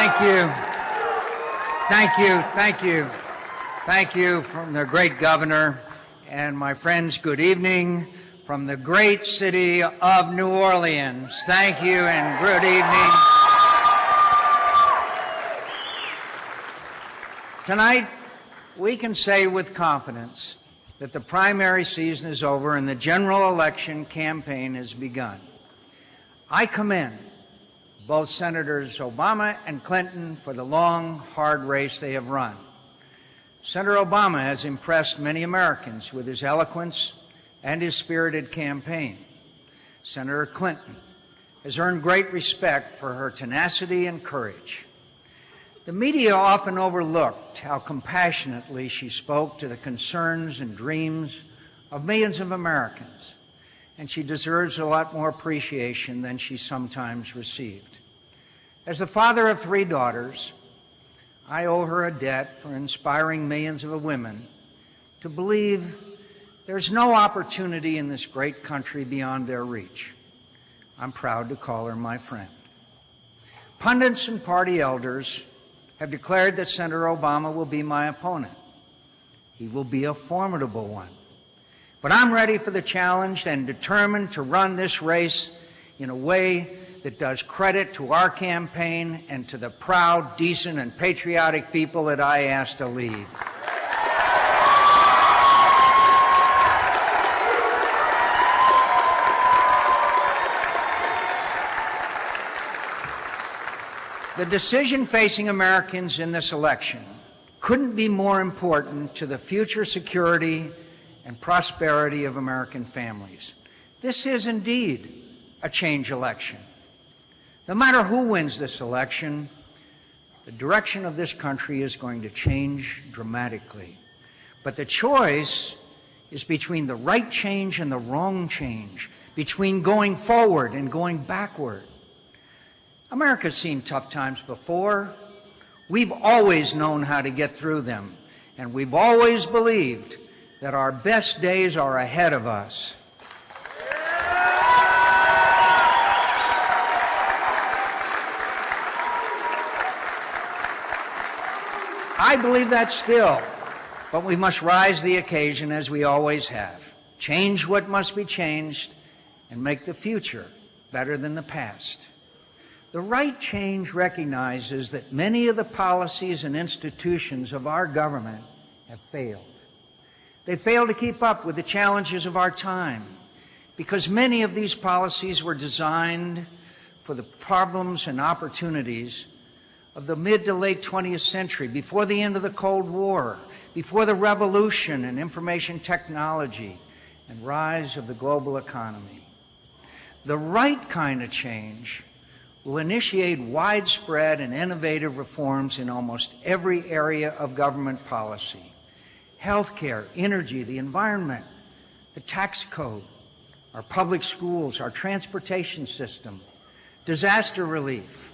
Thank you. Thank you. Thank you. Thank you from the great governor. And my friends, good evening from the great city of New Orleans. Thank you and good evening. Tonight, we can say with confidence that the primary season is over and the general election campaign has begun. I commend both Senators Obama and Clinton for the long, hard race they have run. Senator Obama has impressed many Americans with his eloquence and his spirited campaign. Senator Clinton has earned great respect for her tenacity and courage. The media often overlooked how compassionately she spoke to the concerns and dreams of millions of Americans, and she deserves a lot more appreciation than she sometimes received. As the father of 3 daughters, I owe her a debt for inspiring millions of women to believe there's no opportunity in this great country beyond their reach. I'm proud to call her my friend. Pundits and party elders have declared that Senator Obama will be my opponent. He will be a formidable one. But I'm ready for the challenge and determined to run this race in a way that does credit to our campaign and to the proud, decent, and patriotic people that I asked to lead. The decision facing Americans in this election couldn't be more important to the future security and prosperity of American families. This is indeed a change election. No matter who wins this election, the direction of this country is going to change dramatically. But the choice is between the right change and the wrong change, between going forward and going backward. America's seen tough times before. We've always known how to get through them, and we've always believed that our best days are ahead of us. I believe that still, but we must rise to the occasion as we always have. Change what must be changed and make the future better than the past. The right change recognizes that many of the policies and institutions of our government have failed. They failed to keep up with the challenges of our time because many of these policies were designed for the problems and opportunities of the mid to late 20th century, before the end of the Cold War, before the revolution in information technology and rise of the global economy. The right kind of change will initiate widespread and innovative reforms in almost every area of government policy: healthcare, energy, the environment, the tax code, our public schools, our transportation system, disaster relief,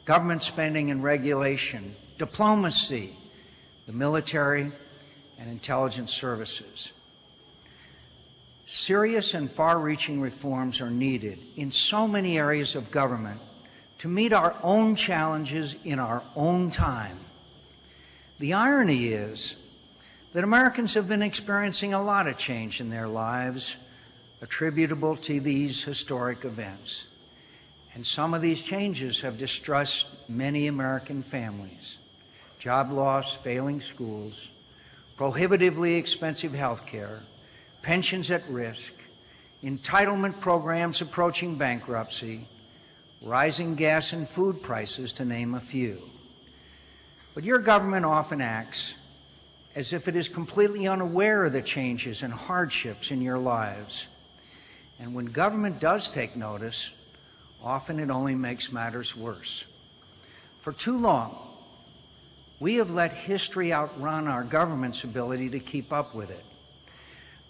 government spending and regulation, diplomacy, the military, and intelligence services. Serious and far-reaching reforms are needed in so many areas of government to meet our own challenges in our own time. The irony is that Americans have been experiencing a lot of change in their lives attributable to these historic events. And some of these changes have distressed many American families: job loss, failing schools, prohibitively expensive health care, pensions at risk, entitlement programs approaching bankruptcy, rising gas and food prices, to name a few. But your government often acts as if it is completely unaware of the changes and hardships in your lives. And when government does take notice, often it only makes matters worse. For too long, we have let history outrun our government's ability to keep up with it.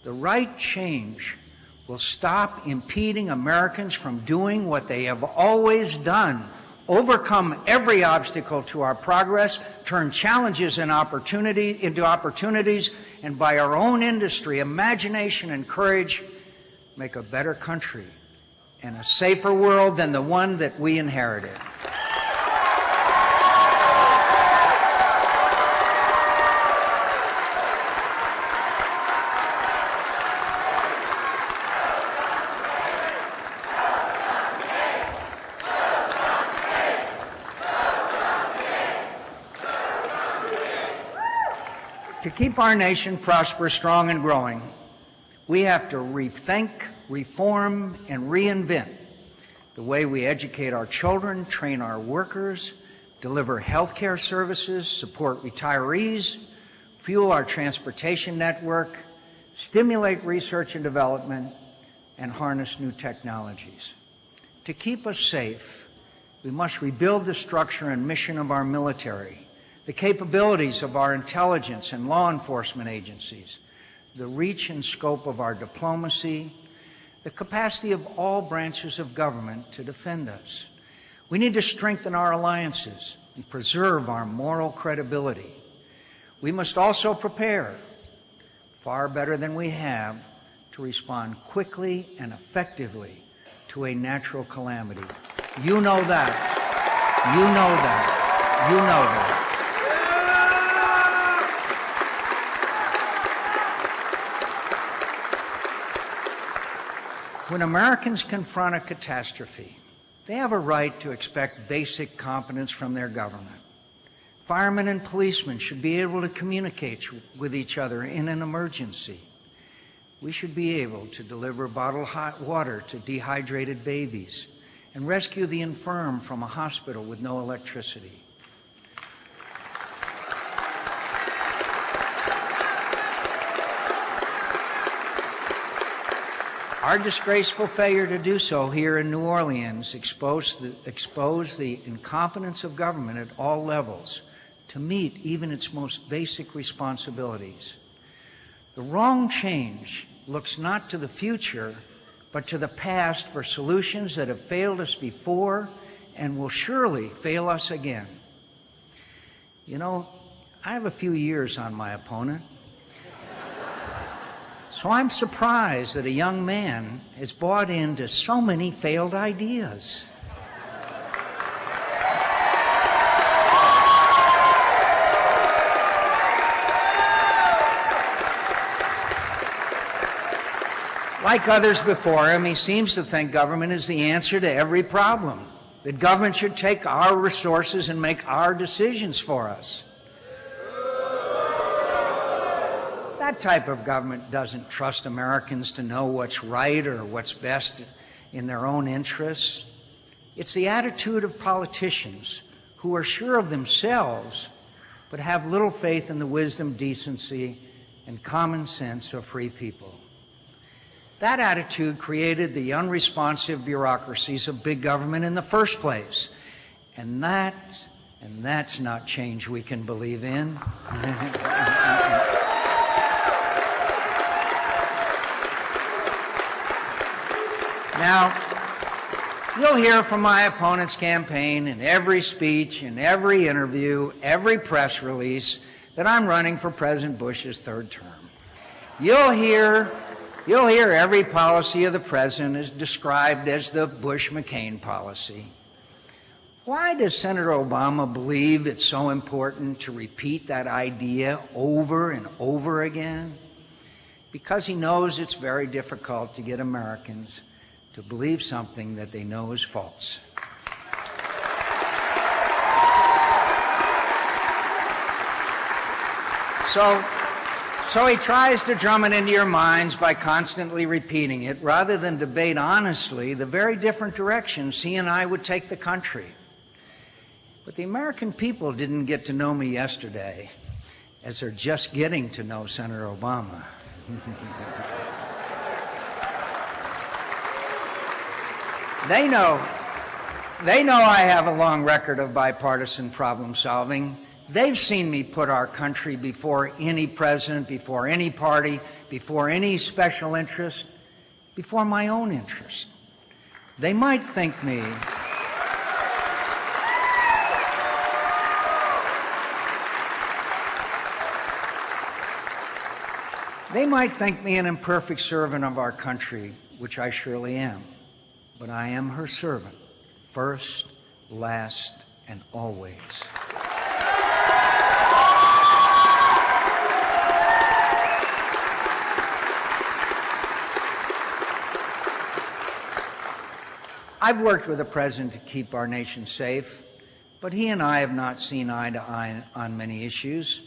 The right change will stop impeding Americans from doing what they have always done: overcome every obstacle to our progress, turn challenges and into opportunities, and by our own industry, imagination, and courage, make a better country and a safer world than the one that we inherited. To keep our nation prosperous, strong, and growing, we have to rethink, reform, and reinvent the way we educate our children, train our workers, deliver health care services, support retirees, fuel our transportation network, stimulate research and development, and harness new technologies. To keep us safe, we must rebuild the structure and mission of our military, the capabilities of our intelligence and law enforcement agencies, the reach and scope of our diplomacy, the capacity of all branches of government to defend us. We need to strengthen our alliances and preserve our moral credibility. We must also prepare, far better than we have, to respond quickly and effectively to a natural calamity. You know that. You know that. You know that. When Americans confront a catastrophe, they have a right to expect basic competence from their government. Firemen and policemen should be able to communicate with each other in an emergency. We should be able to deliver bottled hot water to dehydrated babies and rescue the infirm from a hospital with no electricity. Our disgraceful failure to do so here in New Orleans exposed the incompetence of government at all levels to meet even its most basic responsibilities. The wrong change looks not to the future, but to the past for solutions that have failed us before and will surely fail us again. You know, I have a few years on my opponent. So I'm surprised that a young man has bought into so many failed ideas. Like others before him, he seems to think government is the answer to every problem, that government should take our resources and make our decisions for us. That type of government doesn't trust Americans to know what's right or what's best in their own interests. It's the attitude of politicians who are sure of themselves but have little faith in the wisdom, decency, and common sense of free people. That attitude created the unresponsive bureaucracies of big government in the first place. And that's not change we can believe in. Now, you'll hear from my opponent's campaign in every speech, in every interview, every press release that I'm running for President Bush's third term. You'll hear every policy of the president is described as the Bush-McCain policy. Why does Senator Obama believe it's so important to repeat that idea over and over again? Because he knows it's very difficult to get Americans to believe something that they know is false. So he tries to drum it into your minds by constantly repeating it, rather than debate honestly the very different directions he and I would take the country. But the American people didn't get to know me yesterday, as they're just getting to know Senator Obama. They know I have a long record of bipartisan problem solving. They've seen me put our country before any president, before any party, before any special interest, before my own interest. They might think me an imperfect servant of our country, which I surely am. But I am her servant, first, last, and always. I've worked with the president to keep our nation safe, but he and I have not seen eye to eye on many issues.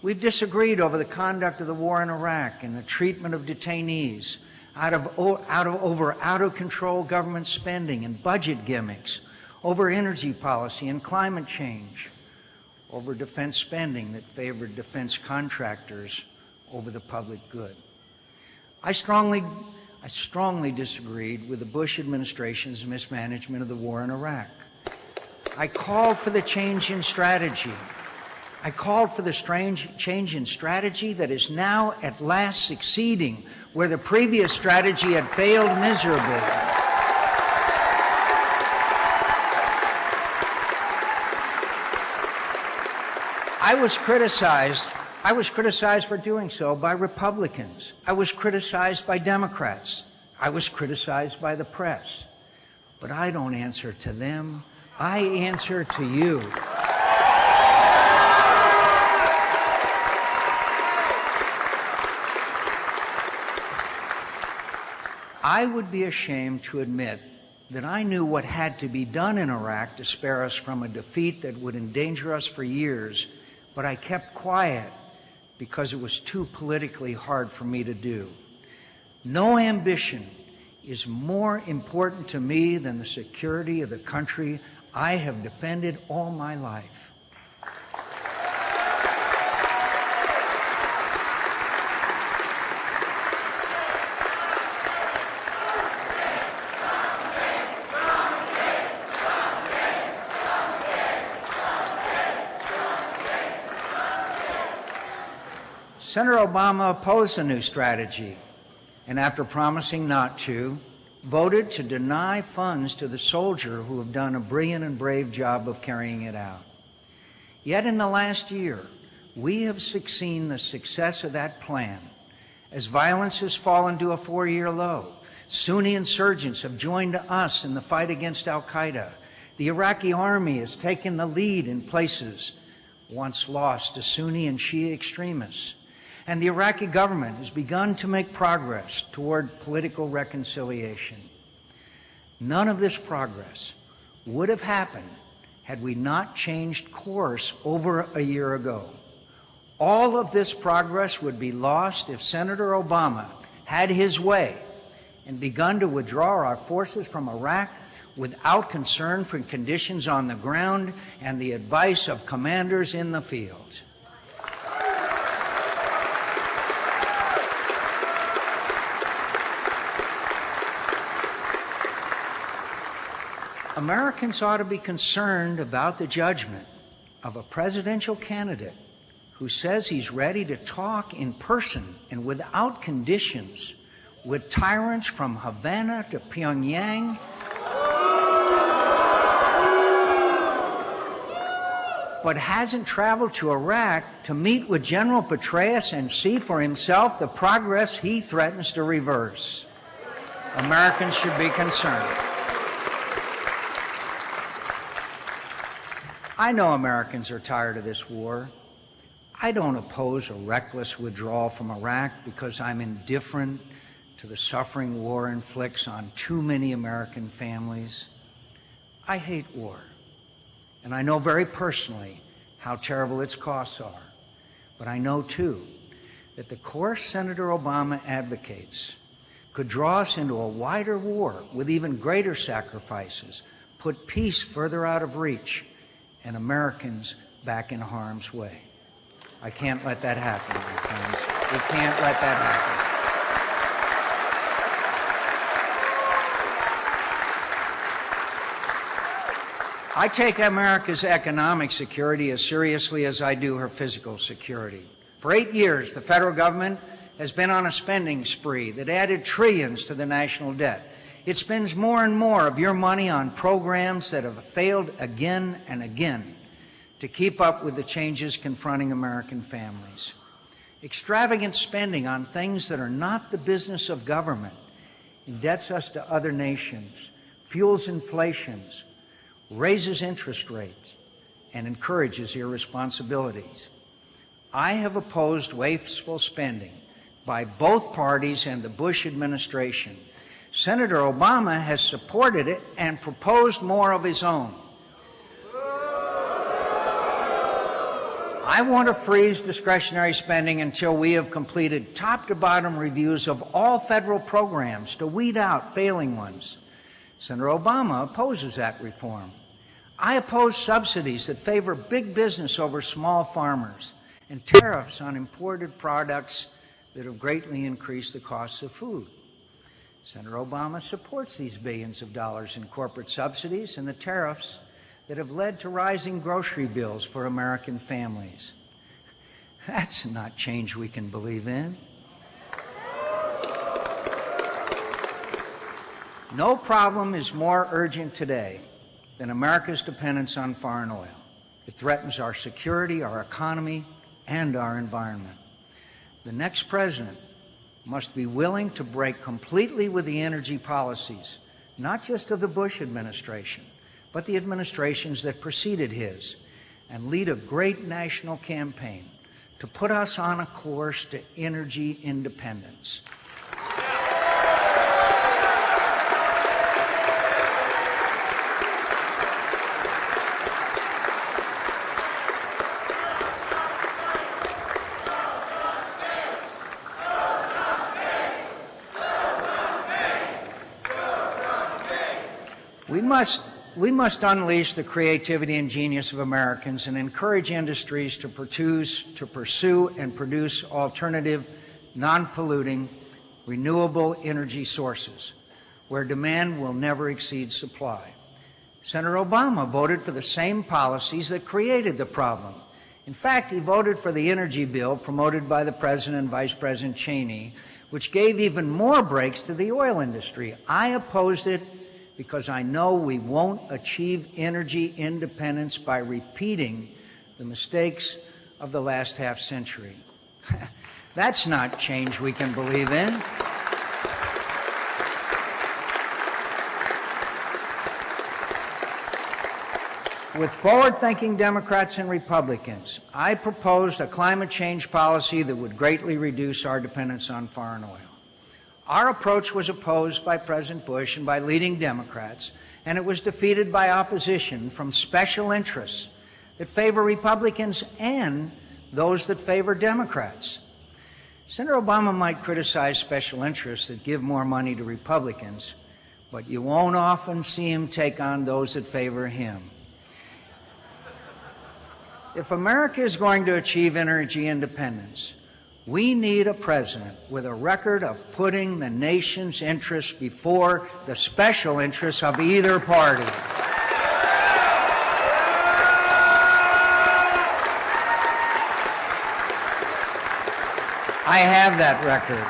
We've disagreed over the conduct of the war in Iraq and the treatment of detainees, out of control government spending and budget gimmicks, over energy policy and climate change, over defense spending that favored defense contractors over the public good. I strongly disagreed with the Bush administration's mismanagement of the war in Iraq. I called for the change in strategy. I called for the change in strategy that is now at last succeeding where the previous strategy had failed miserably. I was criticized for doing so by Republicans. I was criticized by Democrats. I was criticized by the press. But I don't answer to them. I answer to you. I would be ashamed to admit that I knew what had to be done in Iraq to spare us from a defeat that would endanger us for years, but I kept quiet because it was too politically hard for me to do. No ambition is more important to me than the security of the country I have defended all my life. Senator Obama opposed the new strategy, and after promising not to, voted to deny funds to the soldiers who have done a brilliant and brave job of carrying it out. Yet in the last year, we have seen the success of that plan. As violence has fallen to a 4-year low, Sunni insurgents have joined us in the fight against al-Qaeda. The Iraqi army has taken the lead in places once lost to Sunni and Shia extremists. And the Iraqi government has begun to make progress toward political reconciliation. None of this progress would have happened had we not changed course over a year ago. All of this progress would be lost if Senator Obama had his way and begun to withdraw our forces from Iraq without concern for conditions on the ground and the advice of commanders in the field. Americans ought to be concerned about the judgment of a presidential candidate who says he's ready to talk in person and without conditions with tyrants from Havana to Pyongyang, but hasn't traveled to Iraq to meet with General Petraeus and see for himself the progress he threatens to reverse. Americans should be concerned. I know Americans are tired of this war. I don't oppose a reckless withdrawal from Iraq because I'm indifferent to the suffering war inflicts on too many American families. I hate war, and I know very personally how terrible its costs are. But I know, too, that the course Senator Obama advocates could draw us into a wider war with even greater sacrifices, put peace further out of reach, and Americans back in harm's way. I can't let that happen, my friends. We can't let that happen. I take America's economic security as seriously as I do her physical security. For 8 years, the federal government has been on a spending spree that added trillions to the national debt. It spends more and more of your money on programs that have failed again and again to keep up with the changes confronting American families. Extravagant spending on things that are not the business of government indebts us to other nations, fuels inflations, raises interest rates, and encourages irresponsibilities. I have opposed wasteful spending by both parties and the Bush administration. Senator Obama has supported it and proposed more of his own. I want to freeze discretionary spending until we have completed top-to-bottom reviews of all federal programs to weed out failing ones. Senator Obama opposes that reform. I oppose subsidies that favor big business over small farmers and tariffs on imported products that have greatly increased the costs of food. Senator Obama supports these billions of dollars in corporate subsidies and the tariffs that have led to rising grocery bills for American families. That's not change we can believe in. No problem is more urgent today than America's dependence on foreign oil. It threatens our security, our economy, and our environment. The next president must be willing to break completely with the energy policies, not just of the Bush administration, but the administrations that preceded his, and lead a great national campaign to put us on a course to energy independence. We must unleash the creativity and genius of Americans and encourage industries to pursue and produce alternative, non-polluting, renewable energy sources where demand will never exceed supply. Senator Obama voted for the same policies that created the problem. In fact, he voted for the energy bill promoted by the President and Vice President Cheney, which gave even more breaks to the oil industry. I opposed it because I know we won't achieve energy independence by repeating the mistakes of the last half century. That's not change we can believe in. With forward-thinking Democrats and Republicans, I proposed a climate change policy that would greatly reduce our dependence on foreign oil. Our approach was opposed by President Bush and by leading Democrats, and it was defeated by opposition from special interests that favor Republicans and those that favor Democrats. Senator Obama might criticize special interests that give more money to Republicans, but you won't often see him take on those that favor him. If America is going to achieve energy independence, we need a president with a record of putting the nation's interests before the special interests of either party. I have that record.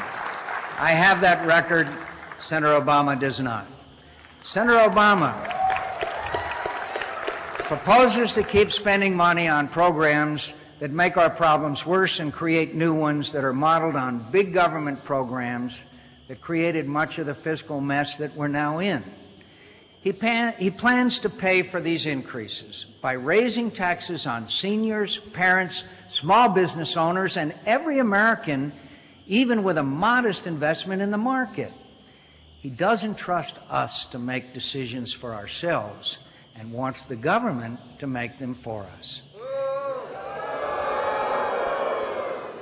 I have that record. Senator Obama does not. Senator Obama proposes to keep spending money on programs that make our problems worse and create new ones that are modeled on big government programs that created much of the fiscal mess that we're now in. He plans to pay for these increases by raising taxes on seniors, parents, small business owners, and every American, even with a modest investment in the market. He doesn't trust us to make decisions for ourselves and wants the government to make them for us.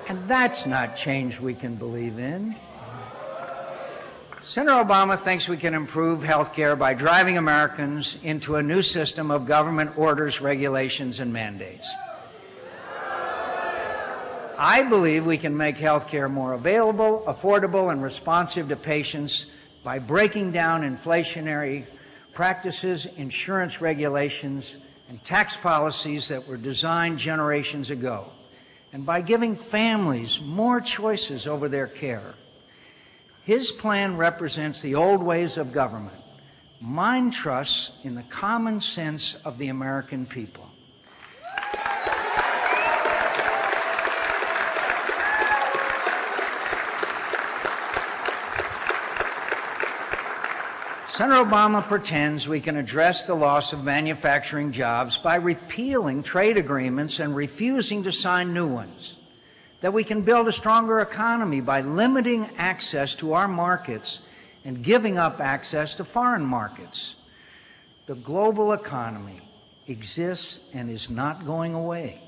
And that's not change we can believe in. Senator Obama thinks we can improve health care by driving Americans into a new system of government orders, regulations, and mandates. I believe we can make health care more available, affordable, and responsive to patients by breaking down inflationary practices, insurance regulations, and tax policies that were designed generations ago, and by giving families more choices over their care. His plan represents the old ways of government. Mine trusts in the common sense of the American people. Senator Obama pretends we can address the loss of manufacturing jobs by repealing trade agreements and refusing to sign new ones, that we can build a stronger economy by limiting access to our markets and giving up access to foreign markets. The global economy exists and is not going away.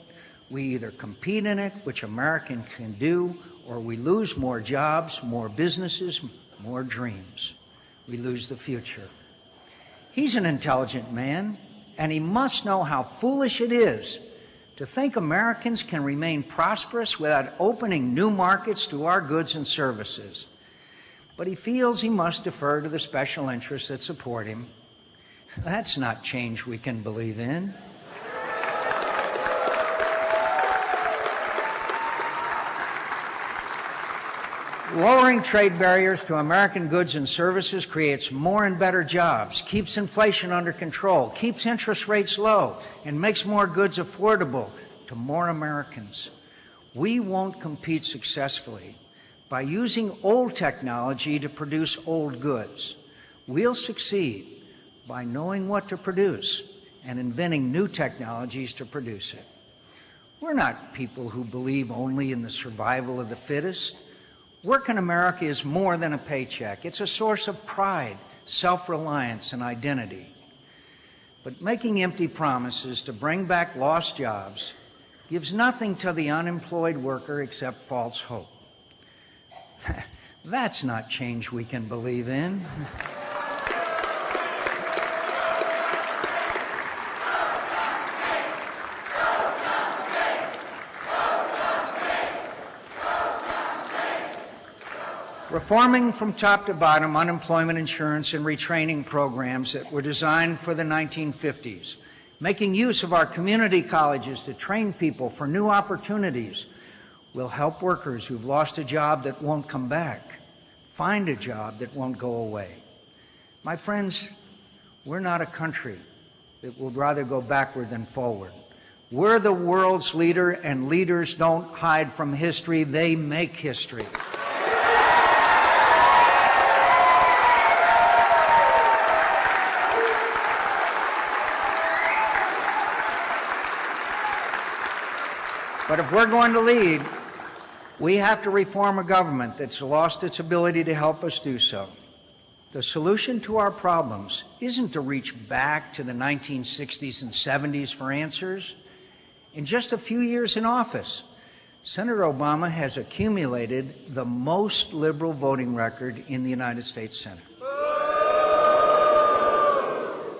We either compete in it, which Americans can do, or we lose more jobs, more businesses, more dreams. We lose the future. He's an intelligent man, and he must know how foolish it is to think Americans can remain prosperous without opening new markets to our goods and services. But he feels he must defer to the special interests that support him. That's not change we can believe in. Lowering trade barriers to American goods and services creates more and better jobs, keeps inflation under control, keeps interest rates low, and makes more goods affordable to more Americans. We won't compete successfully by using old technology to produce old goods. We'll succeed by knowing what to produce and inventing new technologies to produce it. We're not people who believe only in the survival of the fittest. Work in America is more than a paycheck. It's a source of pride, self-reliance, and identity. But making empty promises to bring back lost jobs gives nothing to the unemployed worker except false hope. That's not change we can believe in. Reforming from top to bottom unemployment insurance and retraining programs that were designed for the 1950s, making use of our community colleges to train people for new opportunities, will help workers who've lost a job that won't come back find a job that won't go away. My friends, we're not a country that would rather go backward than forward. We're the world's leader, and leaders don't hide from history, they make history. But if we're going to lead, we have to reform a government that's lost its ability to help us do so. The solution to our problems isn't to reach back to the 1960s and 70s for answers. In just a few years in office, Senator Obama has accumulated the most liberal voting record in the United States Senate.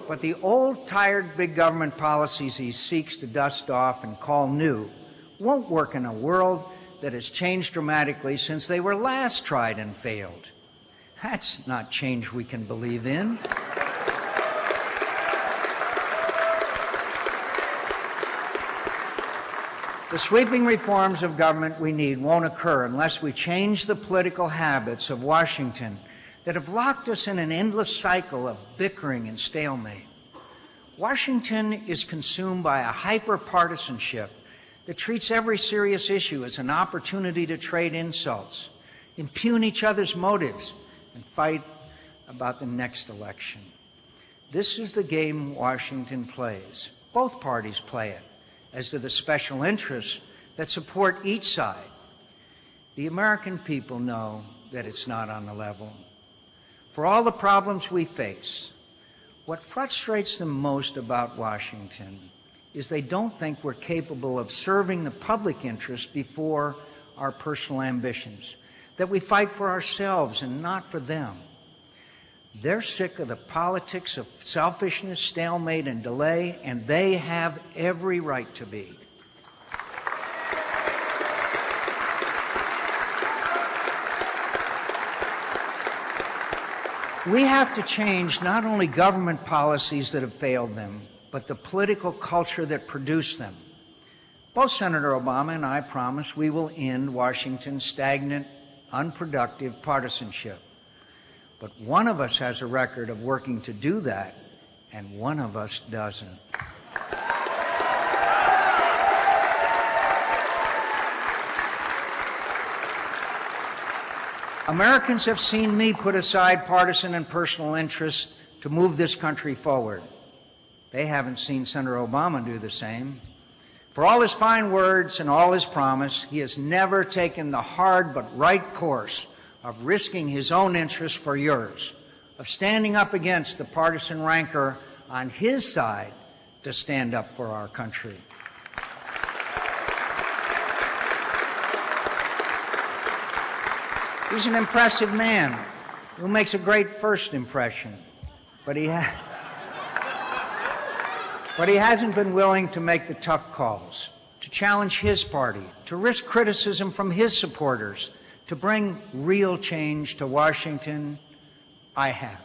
But the old, tired big government policies he seeks to dust off and call new won't work in a world that has changed dramatically since they were last tried and failed. That's not change we can believe in. The sweeping reforms of government we need won't occur unless we change the political habits of Washington that have locked us in an endless cycle of bickering and stalemate. Washington is consumed by a hyper-partisanship that treats every serious issue as an opportunity to trade insults, impugn each other's motives, and fight about the next election. This is the game Washington plays. Both parties play it, as do the special interests that support each side. The American people know that it's not on the level. For all the problems we face, what frustrates them most about Washington is they don't think we're capable of serving the public interest before our personal ambitions, that we fight for ourselves and not for them. They're sick of the politics of selfishness, stalemate, and delay, and they have every right to be. We have to change not only government policies that have failed them, but the political culture that produced them. Both Senator Obama and I promise we will end Washington's stagnant, unproductive partisanship. But one of us has a record of working to do that, and one of us doesn't. Americans have seen me put aside partisan and personal interests to move this country forward. They haven't seen Senator Obama do the same. For all his fine words and all his promise, he has never taken the hard but right course of risking his own interests for yours, of standing up against the partisan rancor on his side to stand up for our country. He's an impressive man who makes a great first impression, but he hasn't been willing to make the tough calls, to challenge his party, to risk criticism from his supporters, to bring real change to Washington. I have.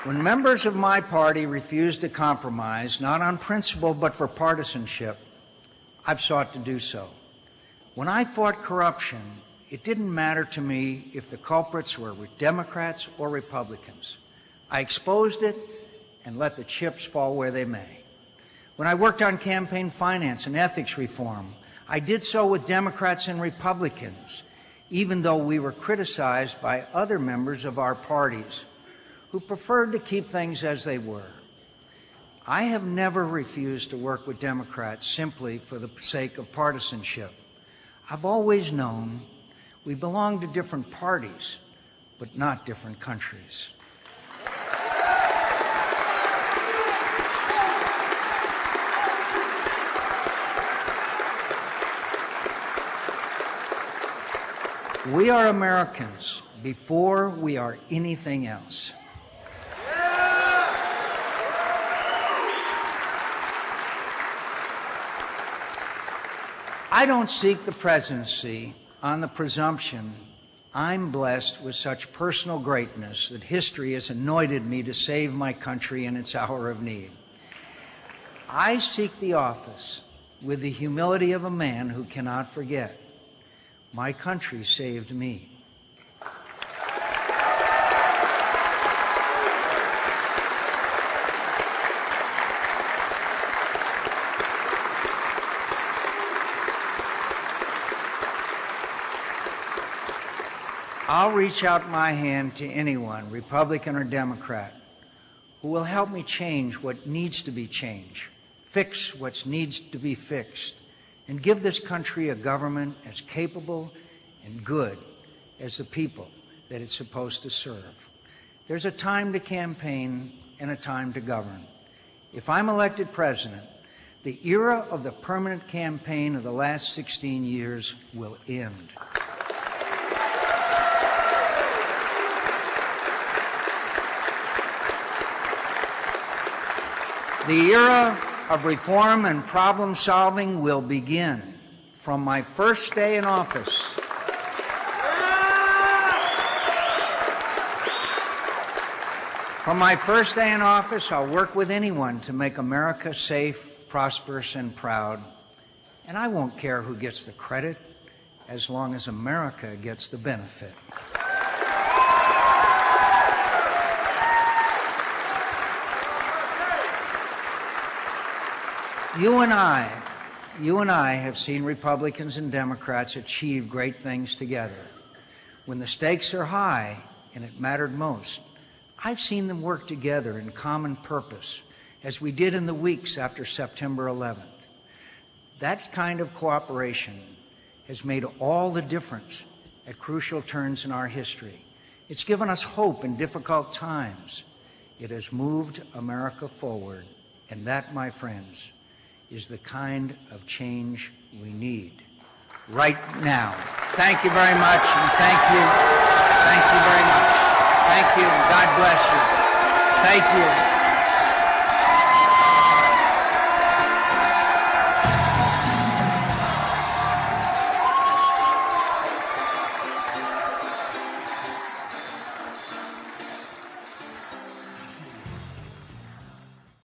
When members of my party refuse to compromise, not on principle but for partisanship, I've sought to do so. When I fought corruption, it didn't matter to me if the culprits were Democrats or Republicans. I exposed it and let the chips fall where they may. When I worked on campaign finance and ethics reform, I did so with Democrats and Republicans, even though we were criticized by other members of our parties who preferred to keep things as they were. I have never refused to work with Democrats simply for the sake of partisanship. I've always known we belong to different parties, but not different countries. We are Americans before we are anything else. I don't seek the presidency on the presumption I'm blessed with such personal greatness that history has anointed me to save my country in its hour of need. I seek the office with the humility of a man who cannot forget. My country saved me. I'll reach out my hand to anyone, Republican or Democrat, who will help me change what needs to be changed, fix what needs to be fixed, and give this country a government as capable and good as the people that it's supposed to serve. There's a time to campaign and a time to govern. If I'm elected president, the era of the permanent campaign of the last 16 years will end. The era of reform and problem solving will begin from my first day in office. From my first day in office, I'll work with anyone to make America safe, prosperous, and proud. And I won't care who gets the credit as long as America gets the benefit. You and I have seen Republicans and Democrats achieve great things together. When the stakes are high and it mattered most, I've seen them work together in common purpose, as we did in the weeks after September 11th. That kind of cooperation has made all the difference at crucial turns in our history. It's given us hope in difficult times. It has moved America forward, and that, my friends, is the kind of change we need right now. Thank you very much, and thank you. Thank you very much. Thank you, and God bless you. Thank you.